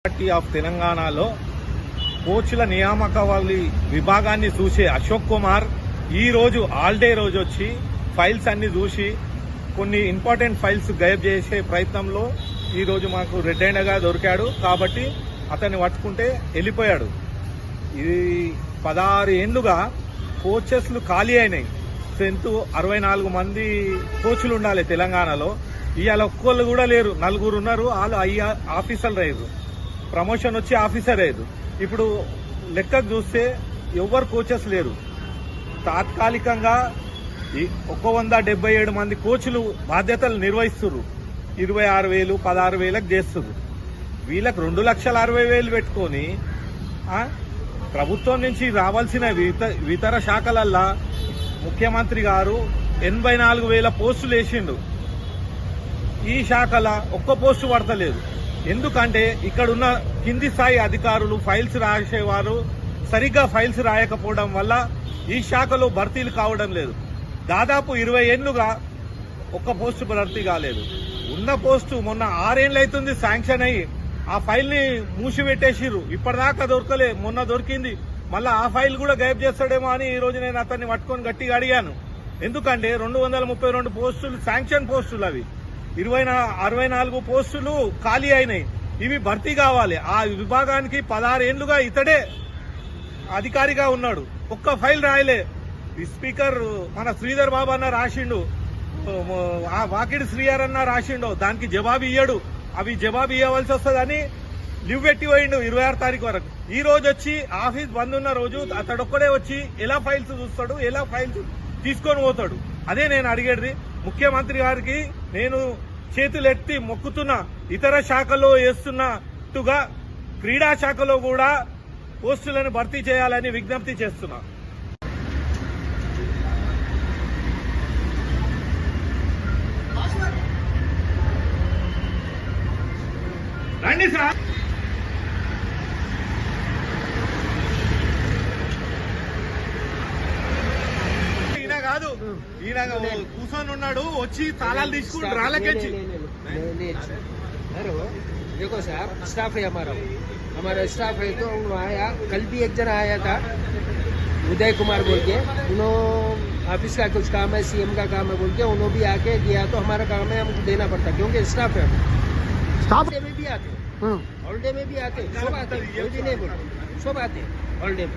Party of తెలంగాణలో కోచ్ల నియామకావళి విభాగాన్ని చూసే అశోక్ కుమార్ ఈ రోజు హాలిడే రోజు వచ్చి ఫైల్స్ అన్ని చూసి కొన్ని ఇంపార్టెంట్ ఫైల్స్ గైబ్ చేసే ప్రయత్నంలో ఈ రోజు మాకు రెడ్ హ్యాండ్గా దొరికాడు. కాబట్టి అతన్ని పట్టుకుంటే వెళ్ళిపోయాడు. ఇది 16 ఏళ్లుగా కోచెస్లు ఖాళీ అయినాయి. స్ట్రెంత్ 64 మంది కోచ్లు ఉండాలి తెలంగాణలో. ఇవాళ ఒక్కళ్ళు కూడా లేరు, 4 ఉన్నారు. వాళ్ళు ఆఫీసర్లు అయ్యారు, ప్రమోషన్ వచ్చి ఆఫీసర్ అయ్యారు. ఇప్పుడు లెక్కకు చూస్తే ఎవరు కోచెస్ లేరు. తాత్కాలికంగా 177 మంది కోచ్లు బాధ్యతలు నిర్వహిస్తున్నారు. 26,000 16,000 చేస్తున్నారు. వీళ్ళకి 2,60,000 పెట్టుకొని ప్రభుత్వం నుంచి రావాల్సిన ఇతర శాఖలల్లా ముఖ్యమంత్రి గారు 84,000 పోస్టులు వేసిండు. ఈ శాఖల ఒక్క పోస్టు పడతలేదు. ఎందుకంటే ఇక్కడున్న కింది స్థాయి అధికారులు ఫైల్స్ రాసేవారు సరిగ్గా ఫైల్స్ రాయకపోవడం వల్ల ఈ శాఖలో భర్తీలు కావడం లేదు. దాదాపు 20 ఏళ్లుగా ఒక్క పోస్టు భర్తీ కాలేదు. ఉన్న పోస్టు మొన్న 6 ఏళ్ళు అవుతుంది శాంక్షన్ అయ్యి ఆ ఫైల్ ని మూసిపెట్టేసిర్రు. ఇప్పటిదాకా దొరకలే, మొన్న దొరికింది. మళ్ళా ఆ ఫైల్ కూడా గైబ్ చేస్తాడేమో అని ఈ రోజు నేను అతన్ని పట్టుకొని గట్టిగా అడిగాను. ఎందుకంటే 232 పోస్టులు శాంక్షన్ పోస్టులు, అవి 64 పోస్టులు ఖాళీ అయినాయి. ఇవి భర్తీ కావాలి. ఆ విభాగానికి 16 ఏళ్లుగా ఇతడే అధికారిగా ఉన్నాడు. ఒక్క ఫైల్ రాయలే. ఈ స్పీకర్ మన శ్రీధర్ బాబు అన్న రాసిండు, వాకిడి శ్రీహర్ అన్న రాసిండు, దానికి జవాబు ఇయ్యడు. అవి జవాబు ఇవ్వవలసి వస్తుందని లీవ్ పెట్టి పోయిండు 26 తారీఖు వరకు. ఈ రోజు వచ్చి ఆఫీస్ బంద్ ఉన్న రోజు అతడొక్కడే వచ్చి ఎలా ఫైల్స్ చూస్తాడు, ఎలా ఫైల్స్ తీసుకొని పోతాడు? అదే నేను అడిగేది. ముఖ్యమంత్రి గారికి నేను చేతులెత్తి మొక్కుతున్నా. ఇతర శాఖలో వేస్తున్నట్టుగా క్రీడా శాఖలో కూడా పోస్టులను భర్తీ చేయాలని విజ్ఞప్తి చేస్తున్నా. రండి సార్. ఈయన కాదు, ఈయన కూర్చొని ఉన్నాడు. వచ్చి తాళాలు తీసుకుని రాళ్ళకెచ్చి देखो साहब, स्टाफ है हमारा स्टाफ है। तो आया कल भी एक जना आया था, उदय कुमार बोल के। उन्होंने ऑफिस का कुछ काम है, सीएम का काम है बोल के उन्होंने भी आके दिया। तो हमारा काम है, हमको देना पड़ता क्योंकि स्टाफ है। स्टाफ में भी आते, हॉलीडे में भी आते, सब आते, कोई भी नहीं बोलते, सब आते हॉलीडे में।